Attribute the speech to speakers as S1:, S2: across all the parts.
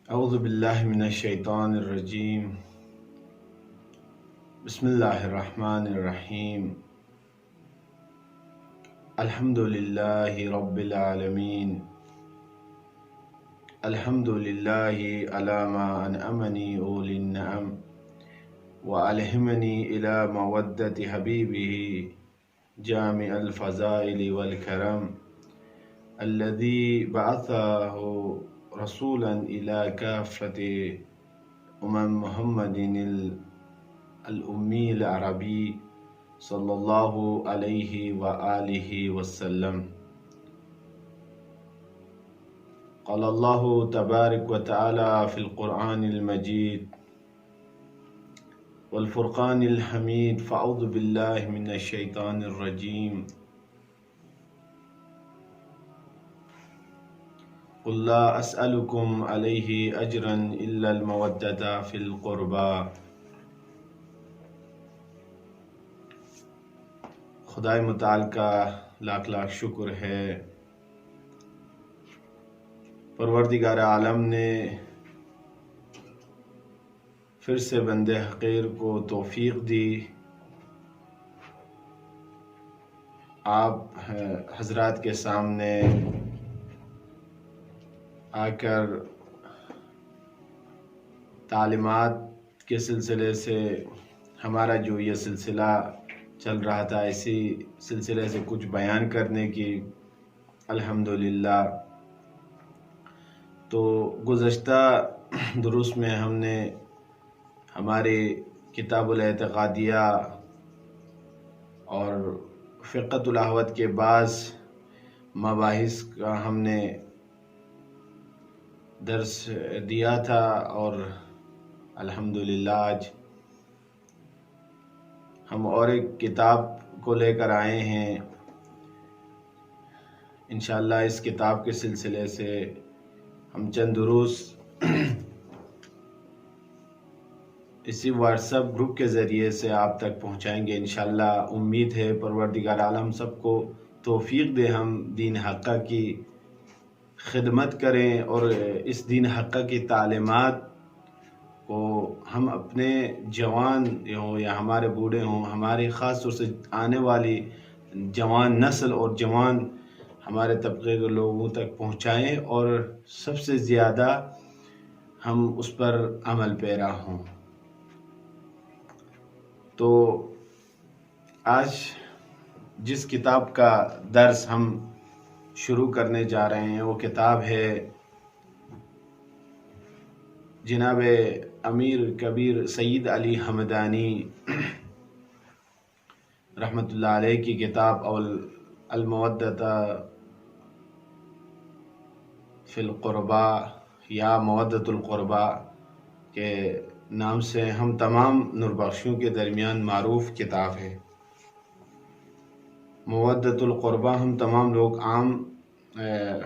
S1: اعوذ باللہ من الشیطان الرجیم بسم اللہ الرحمن الرحیم الحمد للہ رب العالمین الحمد للہ علی ما انعمنی اولی النعم وألہمنی الی مودۃ حبیبہ جامع الفضائل والکرم الذی بعثہ رسولا الى کافۃ محمد الأمی العربی صلی اللہ علیہ وآلہ وسلم. قال اللہ تبارک وتعالی فی القرآن المجید والفرقان الحمید فاعوذ باللہ من الشیطان الرجیم قل لا اسألکم علیہ اجرا الا المودۃ فی القربى. خدائے متعال کا لاکھ لاکھ شکر ہے، پروردگار عالم نے پھر سے بندے حقیر کو توفیق دی آپ حضرات کے سامنے آ کر تعلیمات کے سلسلے سے ہمارا جو یہ سلسلہ چل رہا تھا اسی سلسلے سے کچھ بیان کرنے کی. الحمدللہ تو گزشتہ دروس میں ہم نے ہماری کتاب الاعتقادیہ اور فقہ الاحوت کے بعض مباحث کا ہم نے درس دیا تھا اور الحمدللہ آج ہم اور ایک کتاب کو لے کر آئے ہیں. انشاءاللہ اس کتاب کے سلسلے سے ہم چند دروس اسی واٹس ایپ گروپ کے ذریعے سے آپ تک پہنچائیں گے. انشاءاللہ امید ہے پروردگار عالم سب کو توفیق دے ہم دین حقہ کی خدمت کریں اور اس دین حقہ کی تعلیمات کو ہم اپنے جوان ہوں یا ہمارے بوڑھے ہوں، ہماری خاص طور سے آنے والی جوان نسل اور جوان ہمارے طبقے کے لوگوں تک پہنچائیں اور سب سے زیادہ ہم اس پر عمل پیرا ہوں. تو آج جس کتاب کا درس ہم شروع کرنے جا رہے ہیں وہ کتاب ہے جناب امیر کبیر سید علی حمدانی رحمۃ اللہ علیہ کی کتاب المودۃ فی القربہ یا مودۃ القربہ کے نام سے ہم تمام نوربخشیوں کے درمیان معروف کتاب ہے. مودۃ القربہ ہم تمام لوگ عام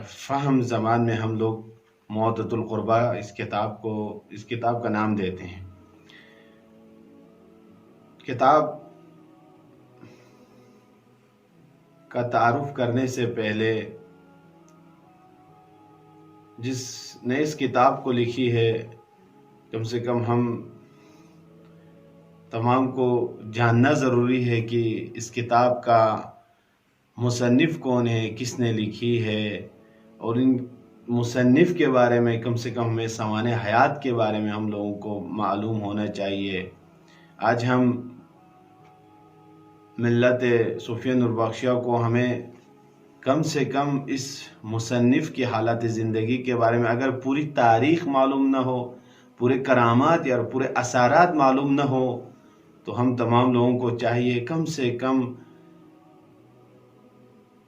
S1: فہم زبان میں ہم لوگ مودۃ القربہ اس کتاب کا نام دیتے ہیں. کتاب کا تعارف کرنے سے پہلے جس نے اس کتاب کو لکھی ہے کم سے کم ہم تمام کو جاننا ضروری ہے کہ اس کتاب کا مصنف کون ہے، کس نے لکھی ہے، اور ان مصنف کے بارے میں کم سے کم ہمیں سوانح حیات کے بارے میں ہم لوگوں کو معلوم ہونا چاہیے. آج ہم ملت صوفیہ نوربخشیہ کو ہمیں کم سے کم اس مصنف کی حالات زندگی کے بارے میں اگر پوری تاریخ معلوم نہ ہو، پورے کرامات یا پورے اثرات معلوم نہ ہو تو ہم تمام لوگوں کو چاہیے کم سے کم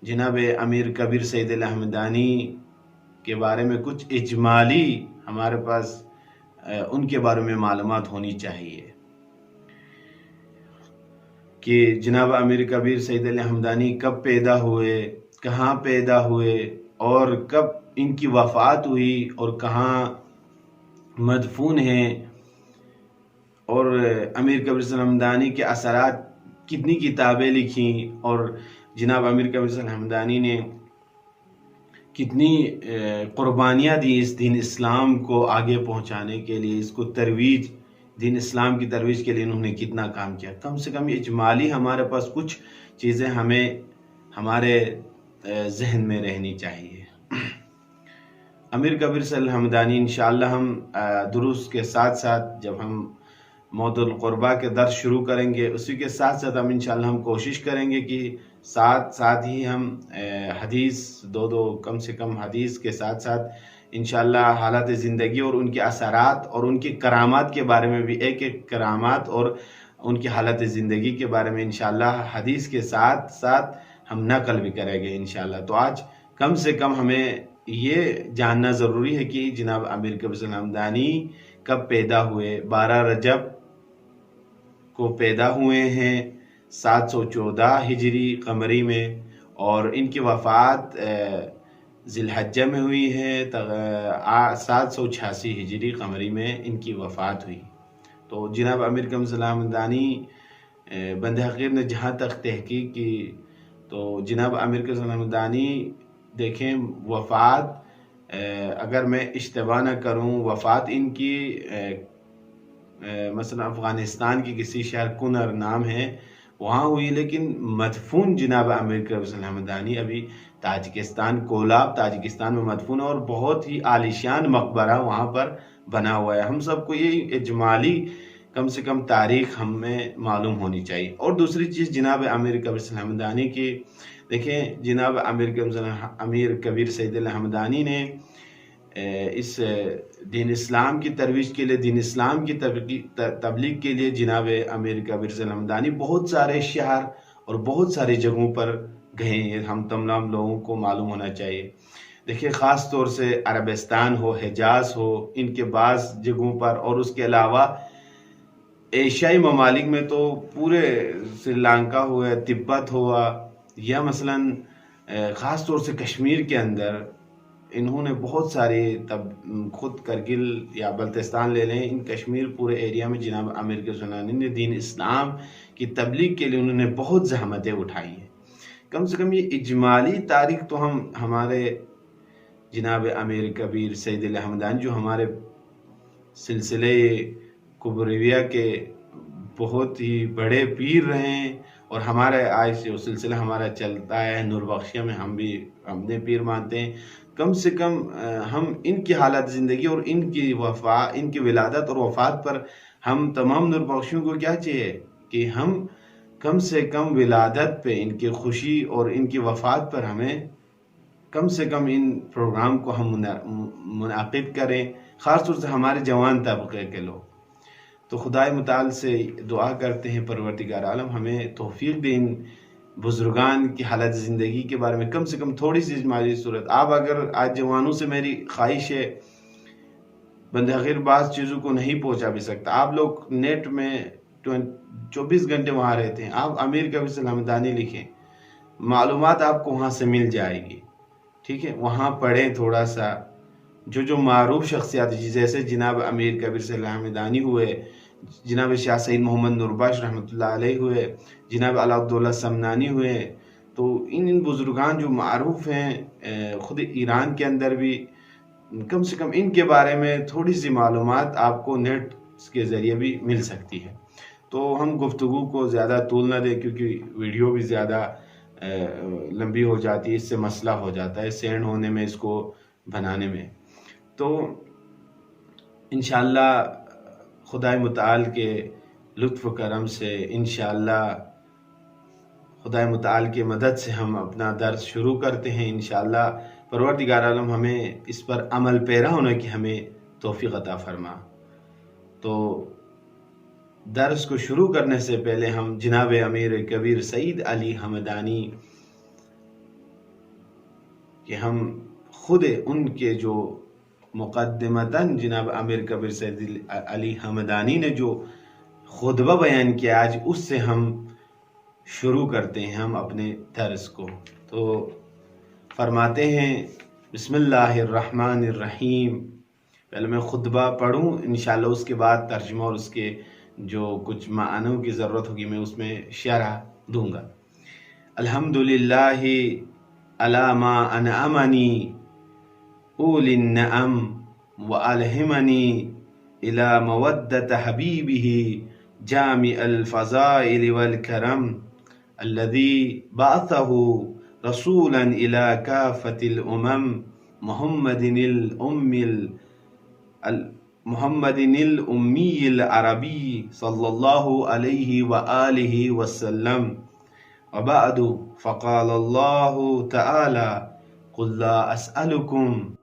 S1: جناب امیر کبیر سید الحمدانی کے بارے میں کچھ اجمالی ہمارے پاس ان کے بارے میں معلومات ہونی چاہیے کہ جناب امیر کبیر سید الحمدانی کب پیدا ہوئے، کہاں پیدا ہوئے اور کب ان کی وفات ہوئی اور کہاں مدفون ہیں، اور امیر کبیر سید الحمدانی کے اثرات کتنی کتابیں لکھیں، اور جناب امیر کبیر سید الحمدانی نے کتنی قربانیاں دی اس دین اسلام کو آگے پہنچانے کے لیے، اس کو ترویج، دین اسلام کی ترویج کے لیے انہوں نے کتنا کام کیا۔ کم سے کم اجمالی ہمارے پاس کچھ چیزیں ہمیں ہمارے ذہن میں رہنی چاہیے۔ امیر کبیر سید الحمدانی انشاءاللہ ہم دروس کے ساتھ ساتھ جب ہم موت القربہ کے درس شروع کریں گے، اسی کے ساتھ ساتھ ہم انشاءاللہ ہم کوشش کریں گے کہ ساتھ ہی ہم حدیث دو کم سے کم حدیث کے ساتھ ساتھ انشاءاللہ حالات زندگی اور ان کے اثرات اور ان کی کرامات کے بارے میں بھی، ایک کرامات اور ان کی حالت زندگی کے بارے میں انشاءاللہ حدیث کے ساتھ ساتھ ہم نقل بھی کریں گے انشاءاللہ۔ تو آج کم سے کم ہمیں یہ جاننا ضروری ہے کہ جناب امیر کبیر سید الحمدانی کب پیدا ہوئے۔ 12 رجب کو پیدا ہوئے ہیں 714 ہجری قمری میں، اور ان کی وفات ذی الحجہ میں ہوئی ہے 786 ہجری قمری میں ان کی وفات ہوئی۔ تو جناب امیر کبیر سید الحمدانی بند حقیر نے جہاں تک تحقیق کی، تو جناب امیر کبیر سید الحمدانی دیکھیں وفات، اگر میں اشتباہ نہ کروں، وفات ان کی مثلا افغانستان کی کسی شہر کنر نام ہے وہاں ہوئی، لیکن مدفون جناب امیر کبیر سید الحمدانی ابھی تاجکستان، کولاب تاجکستان میں مدفون ہے، اور بہت ہی عالیشان مقبرہ وہاں پر بنا ہوا ہے۔ ہم سب کو یہ اجمالی کم سے کم تاریخ ہمیں معلوم ہونی چاہیے۔ اور دوسری چیز جناب امیر کبیر سید الحمدانی کی، دیکھیں جناب امیر کبیر سید الحمدانی نے اس دین اسلام کی ترویج کے لیے، دین اسلام کی تبلیغ کے لیے جناب امیر کبیر سید الحمدانی بہت سارے شہر اور بہت ساری جگہوں پر گئے ہیں، ہم تمام لوگوں کو معلوم ہونا چاہیے۔ دیکھیں خاص طور سے عربستان ہو، حجاز ہو، ان کے بعض جگہوں پر، اور اس کے علاوہ ایشیائی ممالک میں تو پورے سری لنکا ہوا، تبت ہوا، یا مثلا خاص طور سے کشمیر کے اندر انہوں نے بہت سارے خود کرگل یا بلتستان لے لیں، ان کشمیر پورے ایریا میں جناب امیر کبیر سید الحمدانی نے دین اسلام کی تبلیغ کے لیے انہوں نے بہت زحمتیں اٹھائی ہیں۔ کم سے کم یہ اجمالی تاریخ تو ہمارے جناب امیر کبیر سید الحمدانی جو ہمارے سلسلے کبریہ کے بہت ہی بڑے پیر رہے ہیں، اور ہمارے آج جو سلسلہ ہمارا چلتا ہے نور بخشیہ میں، ہم بھی اپنے پیر مانتے ہیں۔ کم سے کم ہم ان کی حالت زندگی اور ان کی ولادت اور وفات پر ہم تمام نور بخشیوں کو کیا چاہیے کہ ہم کم سے کم ولادت پہ، ان کی خوشی اور ان کی وفات پر ہمیں کم سے کم ان پروگرام کو ہم منعقد کریں، خاص طور سے ہمارے جوان طبقے کے لوگ۔ تو خدائے متعال سے دعا کرتے ہیں پروردگار عالم ہمیں توفیق دے ان بزرگان کی حالت زندگی کے بارے میں کم سے کم تھوڑی سی اجمالی صورت۔ آپ اگر آج جوانوں سے میری خواہش ہے، بند حقیر بعض چیزوں کو نہیں پہنچا بھی سکتا، آپ لوگ نیٹ میں 24 گھنٹے وہاں رہتے ہیں، آپ امیر کبیر سید الحمدانی لکھیں، معلومات آپ کو وہاں سے مل جائے گی، ٹھیک ہے؟ وہاں پڑھیں تھوڑا سا، جو معروف شخصیات جیسے جناب امیر کبیر سید الحمدانی ہوئے، جناب شاہ سید محمد نور بخش رحمۃ اللہ علیہ ہوئے، جناب علاء الدولہ سمنانی ہوئے، تو ان بزرگان جو معروف ہیں خود ایران کے اندر بھی، کم سے کم ان کے بارے میں تھوڑی سی معلومات آپ کو نیٹ کے ذریعے بھی مل سکتی ہے۔ تو ہم گفتگو کو زیادہ طول نہ دیں، کیونکہ ویڈیو بھی زیادہ لمبی ہو جاتی ہے، اس سے مسئلہ ہو جاتا ہے سینڈ ہونے میں، اس کو بنانے میں۔ تو انشاءاللہ خدائے متعال کے لطف و کرم سے، انشاءاللہ خدائے متعال کے مدد سے ہم اپنا درس شروع کرتے ہیں انشاءاللہ۔ پروردگار عالم ہمیں اس پر عمل پیرا ہونے کی ہمیں توفیق عطا فرما۔ تو درس کو شروع کرنے سے پہلے ہم جناب امیر کبیر سید علی حمدانی کہ ہم خود ان کے جو مقدمتاً جناب امیر کبیر سید علی حمدانی نے جو خطبہ بیان کیا آج، اس سے ہم شروع کرتے ہیں ہم اپنے درس کو۔ تو فرماتے ہیں بسم اللہ الرحمن الرحیم۔ پہلے میں خطبہ پڑھوں انشاءاللہ، اس کے بعد ترجمہ اور اس کے جو کچھ معنوں کی ضرورت ہوگی میں اس میں شرح دوں گا۔ الحمدللہ علی ما انعمنی أولي النعم وألهمني إلى مودة حبيبه جامع الفضائل والكرم الذي بعثه رسولا إلى كافة الأمم محمد الأمي العربي صلى الله عليه وآله وسلم. وبعد، فقال الله تعالى: قل لا أسألكم